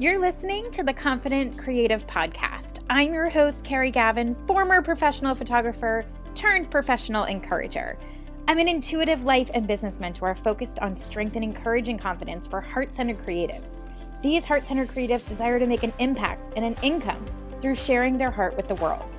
You're listening to the Confident Creative Podcast. I'm your host, Carrie Gavin, former professional photographer turned professional encourager. I'm an intuitive life and business mentor focused on strengthening courage and confidence for heart-centered creatives. These heart-centered creatives desire to make an impact and an income through sharing their heart with the world.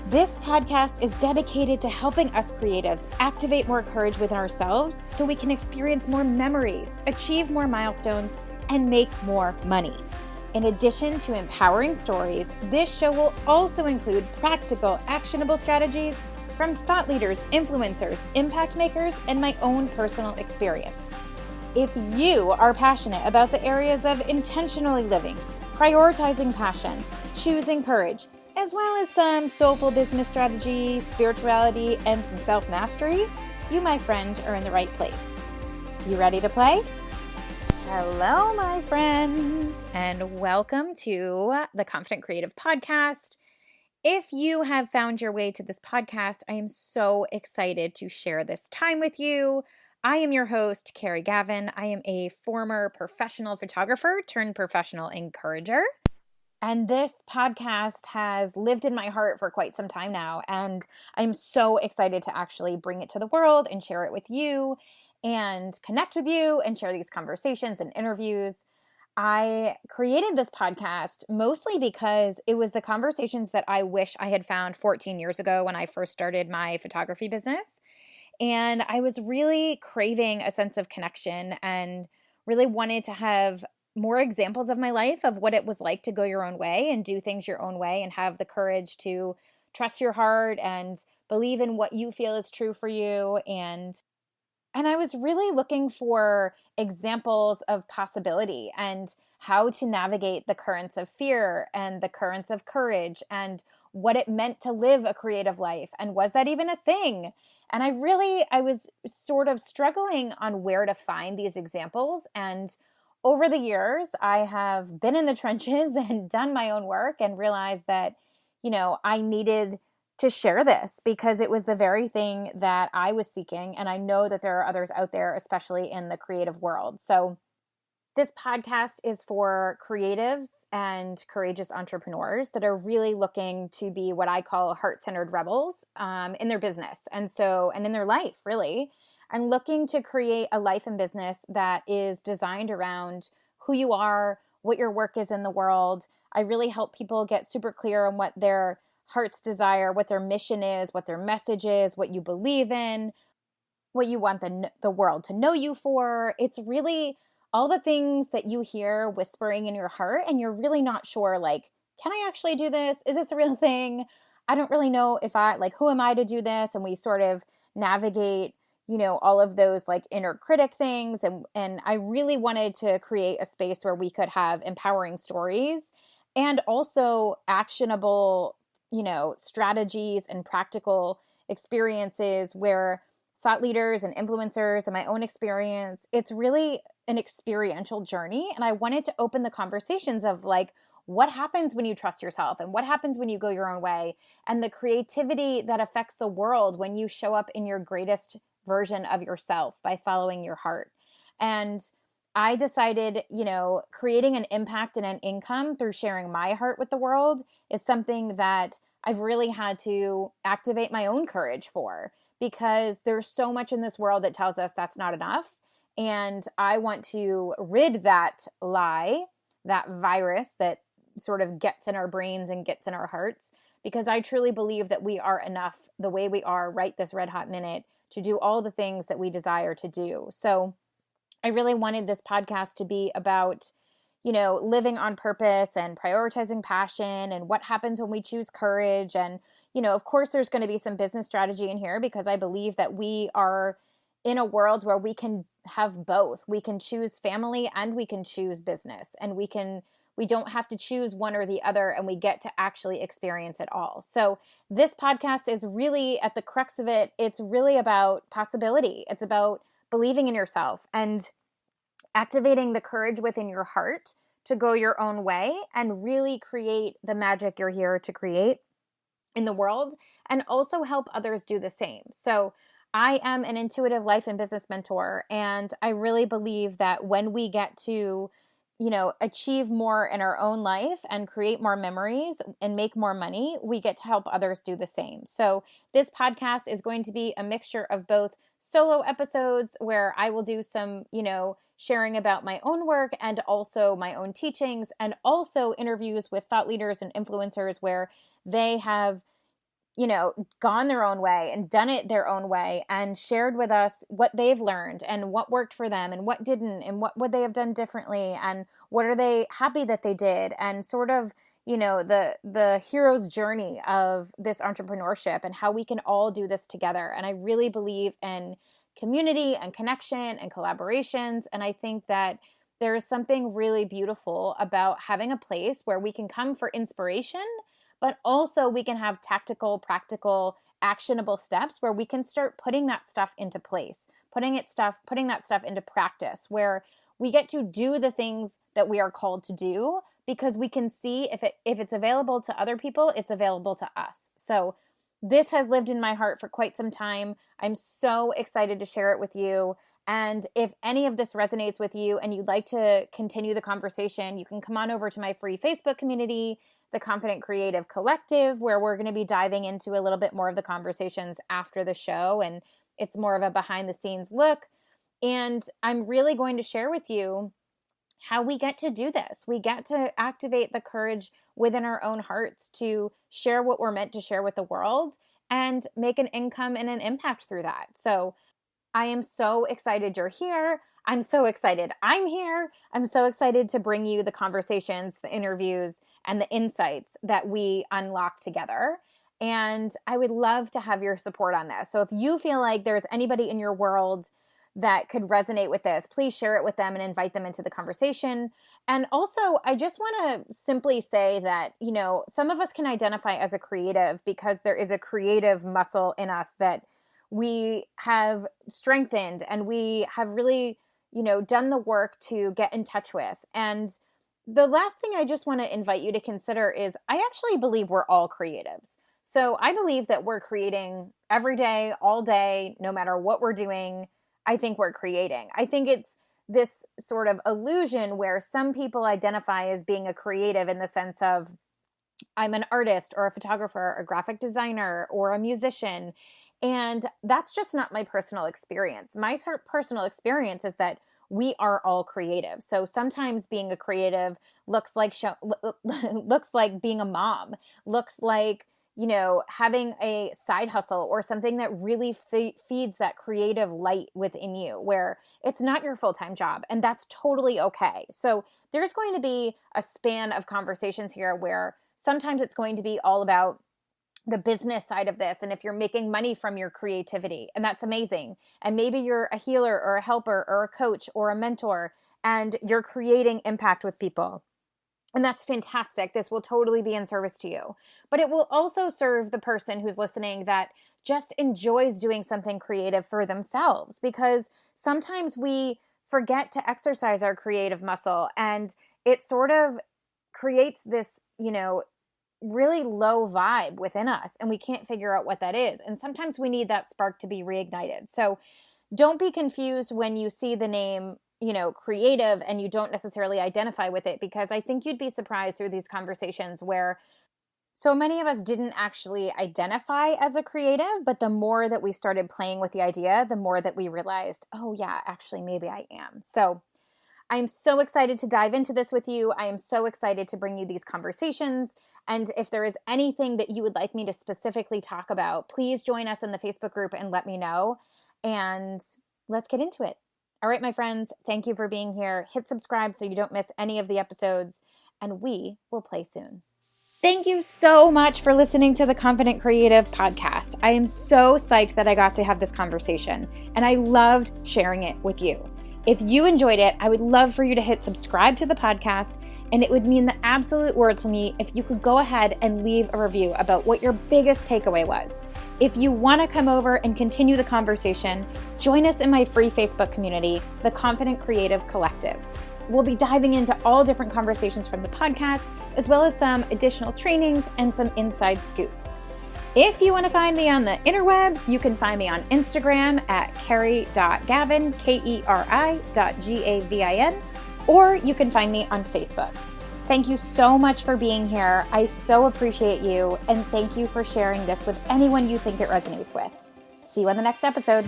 This podcast is dedicated to helping us creatives activate more courage within ourselves so we can experience more memories, achieve more milestones, and make more money. In addition to empowering stories, this show will also include practical, actionable strategies from thought leaders, influencers, impact makers, and my own personal experience. If you are passionate about the areas of intentionally living, prioritizing passion, choosing courage, as well as some soulful business strategy, spirituality, and some self-mastery, you, my friend, are in the right place. You ready to play? Hello, my friends, and welcome to the Confident Creative Podcast. If you have found your way to this podcast, I am so excited to share this time with you. I am your host, Carrie Gavin. I am a former professional photographer turned professional encourager. And this podcast has lived in my heart for quite some time now, and I'm so excited to actually bring it to the world and share it with you and connect with you and share these conversations and interviews. I created this podcast mostly because it was the conversations that I wish I had found 14 years ago when I first started my photography business. And I was really craving a sense of connection and really wanted to have more examples of my life of what it was like to go your own way and do things your own way and have the courage to trust your heart and believe in what you feel is true for you. And I was really looking for examples of possibility and how to navigate the currents of fear and the currents of courage and what it meant to live a creative life. And was that even a thing? And I was sort of struggling on where to find these examples. And over the years, I have been in the trenches and done my own work and realized that, I needed to share this because it was the very thing that I was seeking. And I know that there are others out there, especially in the creative world. So this podcast is for creatives and courageous entrepreneurs that are really looking to be what I call heart-centered rebels in their business and in their life, really, and looking to create a life and business that is designed around who you are, what your work is in the world. I really help people get super clear on what their heart's desire, what their mission is, what their message is, what you believe in, what you want the world to know you for. It's really all the things that you hear whispering in your heart and you're really not sure, like, can I actually do this? Is this a real thing? I don't really know who am I to do this? And we sort of navigate, all of those like inner critic things. And I really wanted to create a space where we could have empowering stories and also actionable strategies and practical experiences where thought leaders and influencers and my own experience, it's really an experiential journey. And I wanted to open the conversations of what happens when you trust yourself and what happens when you go your own way and the creativity that affects the world when you show up in your greatest version of yourself by following your heart. And I decided, creating an impact and an income through sharing my heart with the world is something that I've really had to activate my own courage for because there's so much in this world that tells us that's not enough. And I want to rid that lie, that virus that sort of gets in our brains and gets in our hearts, because I truly believe that we are enough the way we are right this red hot minute to do all the things that we desire to do. So I really wanted this podcast to be about, living on purpose and prioritizing passion and what happens when we choose courage. And, of course, there's going to be some business strategy in here because I believe that we are in a world where we can have both. We can choose family and we can choose business, and we don't have to choose one or the other, and we get to actually experience it all. So this podcast is really at the crux of it. It's really about possibility. It's about believing in yourself and activating the courage within your heart to go your own way and really create the magic you're here to create in the world and also help others do the same. So I am an intuitive life and business mentor, and I really believe that when we get to achieve more in our own life and create more memories and make more money, we get to help others do the same. So this podcast is going to be a mixture of both solo episodes where I will do some, sharing about my own work and also my own teachings, and also interviews with thought leaders and influencers where they have gone their own way and done it their own way and shared with us what they've learned and what worked for them and what didn't and what would they have done differently and what are they happy that they did, and sort of, the hero's journey of this entrepreneurship and how we can all do this together. And I really believe in community and connection and collaborations. And I think that there is something really beautiful about having a place where we can come for inspiration, but also we can have tactical, practical, actionable steps where we can start putting that stuff into place, putting that stuff into practice, where we get to do the things that we are called to do because we can see if it's available to other people, it's available to us. So this has lived in my heart for quite some time. I'm so excited to share it with you. And if any of this resonates with you and you'd like to continue the conversation, you can come on over to my free Facebook community, the Confident Creative Collective, where we're going to be diving into a little bit more of the conversations after the show. And it's more of a behind the scenes look. And I'm really going to share with you how we get to do this. We get to activate the courage within our own hearts to share what we're meant to share with the world and make an income and an impact through that. So I am so excited you're here. I'm so excited I'm here. I'm so excited to bring you the conversations, the interviews, and the insights that we unlock together. And I would love to have your support on this. So if you feel like there's anybody in your world that could resonate with this, please share it with them and invite them into the conversation. And also, I just want to simply say that, some of us can identify as a creative because there is a creative muscle in us that we have strengthened and we have really, done the work to get in touch with. And the last thing I just want to invite you to consider is I actually believe we're all creatives. So I believe that we're creating every day, all day, no matter what we're doing. I think we're creating. I think it's this sort of illusion where some people identify as being a creative in the sense of I'm an artist or a photographer, a graphic designer, or a musician. And that's just not my personal experience. My personal experience is that we are all creative. So sometimes being a creative looks like being a mom, looks like, having a side hustle or something that really feeds that creative light within you where it's not your full-time job, and that's totally okay. So there's going to be a span of conversations here where sometimes it's going to be all about the business side of this. And if you're making money from your creativity, and that's amazing. And maybe you're a healer or a helper or a coach or a mentor, and you're creating impact with people. And that's fantastic. This will totally be in service to you. But it will also serve the person who's listening that just enjoys doing something creative for themselves, because sometimes we forget to exercise our creative muscle, and it sort of creates this, really low vibe within us, and we can't figure out what that is. And sometimes we need that spark to be reignited. So don't be confused when you see the name creative and you don't necessarily identify with it, because I think you'd be surprised through these conversations where so many of us didn't actually identify as a creative, but the more that we started playing with the idea, the more that we realized, oh yeah, actually maybe I am. So I'm so excited to dive into this with you. I am so excited to bring you these conversations. And if there is anything that you would like me to specifically talk about, please join us in the Facebook group and let me know. And let's get into it. All right, my friends, thank you for being here. Hit subscribe so you don't miss any of the episodes, and we will play soon. Thank you so much for listening to the Confident Creative podcast. I am so psyched that I got to have this conversation, and I loved sharing it with you. If you enjoyed it, I would love for you to hit subscribe to the podcast, and it would mean the absolute world to me if you could go ahead and leave a review about what your biggest takeaway was. If you want to come over and continue the conversation, join us in my free Facebook community, the Confident Creative Collective. We'll be diving into all different conversations from the podcast, as well as some additional trainings and some inside scoop. If you want to find me on the interwebs, you can find me on Instagram at keri.gavin, KERI.GAVIN, or you can find me on Facebook. Thank you so much for being here. I so appreciate you, and thank you for sharing this with anyone you think it resonates with. See you on the next episode.